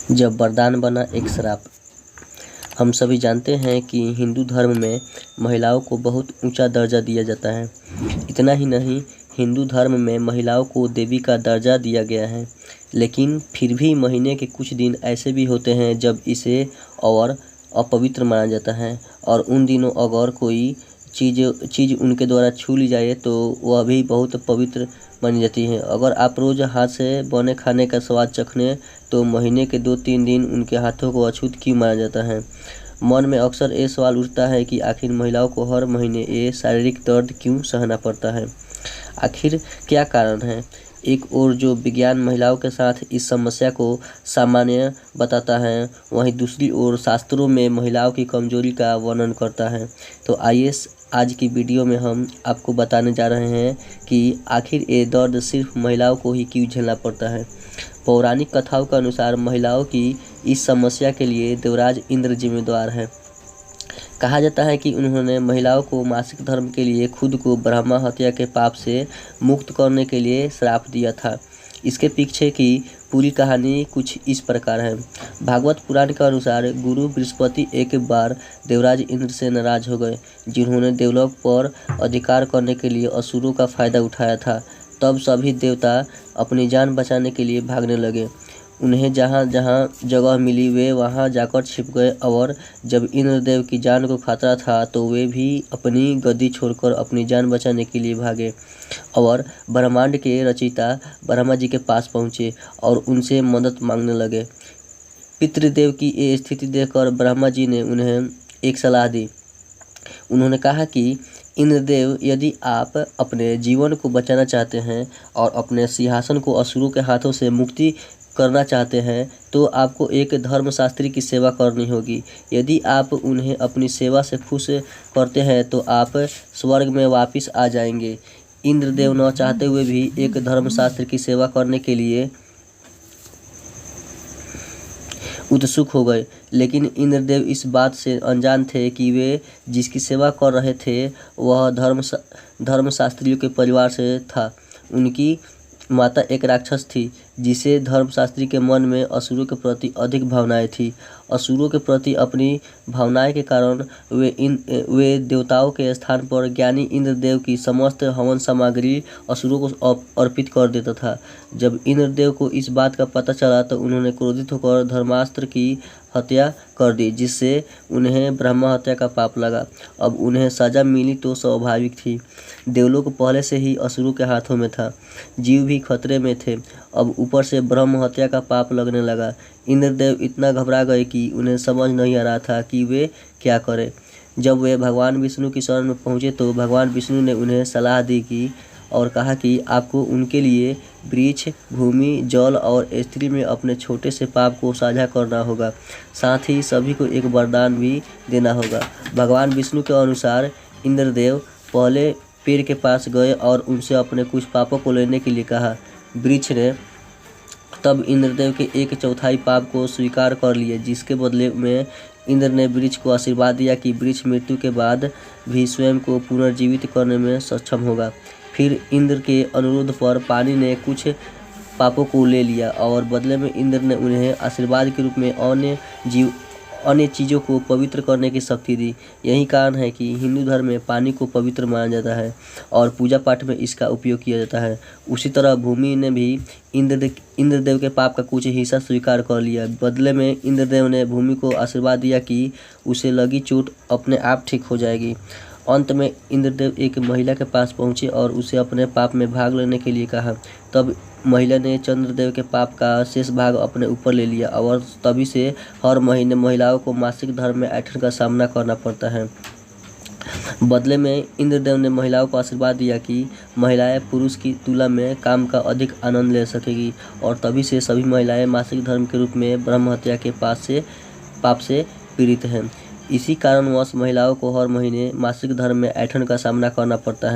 जब वरदान बना एक श्राप। हम सभी जानते हैं कि हिंदू धर्म में महिलाओं को बहुत ऊंचा दर्जा दिया जाता है। इतना ही नहीं, हिंदू धर्म में महिलाओं को देवी का दर्जा दिया गया है। लेकिन फिर भी महीने के कुछ दिन ऐसे भी होते हैं जब इसे और अपवित्र माना जाता है, और उन दिनों अगर कोई चीज़ उनके द्वारा छू ली जाए तो वह भी बहुत पवित्र मानी जाती है। अगर आप रोज़ हाथ से बने खाने का स्वाद चखने तो महीने के 2-3 दिन उनके हाथों को अछूत क्यों माना जाता है। मन में अक्सर ये सवाल उठता है कि आखिर महिलाओं को हर महीने ये शारीरिक दर्द क्यों सहना पड़ता है। आखिर क्या कारण है। एक ओर जो विज्ञान महिलाओं के साथ इस समस्या को सामान्य बताता है, वहीं दूसरी ओर शास्त्रों में महिलाओं की कमजोरी का वर्णन करता है। तो आइए आज की वीडियो में हम आपको बताने जा रहे हैं कि आखिर ये दर्द सिर्फ महिलाओं को ही क्यों झेलना पड़ता है। पौराणिक कथाओं के अनुसार महिलाओं की इस समस्या के लिए देवराज इंद्र जिम्मेदार है। कहा जाता है कि उन्होंने महिलाओं को मासिक धर्म के लिए खुद को ब्रह्मा हत्या के पाप से मुक्त करने के लिए श्राप दिया था। इसके पीछे की पूरी कहानी कुछ इस प्रकार है। भागवत पुराण के अनुसार गुरु बृहस्पति एक बार देवराज इंद्र से नाराज हो गए, जिन्होंने देवलोक पर अधिकार करने के लिए असुरों का फायदा उठाया था। तब सभी देवता अपनी जान बचाने के लिए भागने लगे। उन्हें जहाँ जहाँ जगह मिली वे वहाँ जाकर छिप गए, और जब इंद्रदेव की जान को खतरा था तो वे भी अपनी गद्दी छोड़कर अपनी जान बचाने के लिए भागे और ब्रह्मांड के रचयिता ब्रह्मा जी के पास पहुँचे और उनसे मदद मांगने लगे। पितृदेव की ये स्थिति देखकर ब्रह्मा जी ने उन्हें एक सलाह दी। उन्होंने कहा कि इंद्रदेव, यदि आप अपने जीवन को बचाना चाहते हैं और अपने सिंहासन को असुरों के हाथों से मुक्ति करना चाहते हैं तो आपको एक धर्मशास्त्री की सेवा करनी होगी। यदि आप उन्हें अपनी सेवा से खुश करते हैं तो आप स्वर्ग में वापस आ जाएंगे। इंद्रदेव न चाहते हुए भी एक धर्मशास्त्र की सेवा करने के लिए उत्सुक हो गए, लेकिन इंद्रदेव इस बात से अनजान थे कि वे जिसकी सेवा कर रहे थे वह धर्मशास्त्रियों के परिवार से था। उनकी माता एक राक्षस थी, जिसे धर्मशास्त्री के मन में असुरों के प्रति अधिक भावनाएं थी। असुरों के प्रति अपनी भावनाएं के कारण वे देवताओं के स्थान पर ज्ञानी इंद्रदेव की समस्त हवन सामग्री असुरों को अर्पित कर देता था। जब इंद्रदेव को इस बात का पता चला तो उन्होंने क्रोधित होकर धर्मास्त्र की हत्या कर दी, जिससे उन्हें ब्रह्मा हत्या का पाप लगा। अब उन्हें सजा मिली तो स्वाभाविक थी। देवलोक पहले से ही असुरों के हाथों में था, जीव भी खतरे में थे। अब ऊपर से ब्रह्म हत्या का पाप लगने लगा। इंद्रदेव इतना घबरा गए कि उन्हें समझ नहीं आ रहा था कि वे क्या करें। जब वे भगवान विष्णु की शरण में पहुँचे तो भगवान विष्णु ने उन्हें सलाह दी कि और कहा कि आपको उनके लिए वृक्ष, भूमि, जल और स्त्री में अपने छोटे से पाप को साझा करना होगा। साथ ही सभी को एक वरदान भी देना होगा। भगवान विष्णु के अनुसार इंद्रदेव पहले पेड़ के पास गए और उनसे अपने कुछ पापों को लेने के लिए कहा। वृक्ष ने तब इंद्रदेव के 1/4 पाप को स्वीकार कर लिए, जिसके बदले में इंद्र ने वृक्ष को आशीर्वाद दिया कि वृक्ष मृत्यु के बाद भी स्वयं को पुनर्जीवित करने में सक्षम होगा। फिर इंद्र के अनुरोध पर पानी ने कुछ पापों को ले लिया और बदले में इंद्र ने उन्हें आशीर्वाद के रूप में अन्य चीज़ों को पवित्र करने की शक्ति दी। यही कारण है कि हिंदू धर्म में पानी को पवित्र माना जाता है और पूजा पाठ में इसका उपयोग किया जाता है। उसी तरह भूमि ने भी इंद्रदेव के पाप का कुछ हिस्सा स्वीकार कर लिया। बदले में इंद्रदेव ने भूमि को आशीर्वाद दिया कि उसे लगी चोट अपने आप ठीक हो जाएगी। अंत में इंद्रदेव एक महिला के पास पहुंचे और उसे अपने पाप में भाग लेने के लिए कहा। तब महिला ने चंद्रदेव के पाप का शेष भाग अपने ऊपर ले लिया और तभी से हर महीने महिलाओं को मासिक धर्म में ऐंठन का सामना करना पड़ता है। बदले में इंद्रदेव ने महिलाओं को आशीर्वाद दिया कि महिलाएं पुरुष की तुलना में काम का अधिक आनंद ले सकेगी, और तभी से सभी महिलाएं मासिक धर्म के रूप में ब्रह्म हत्या के पाप से पीड़ित हैं। इसी कारणवश महिलाओं को हर महीने मासिक धर्म में ऐंठन का सामना करना पड़ता है।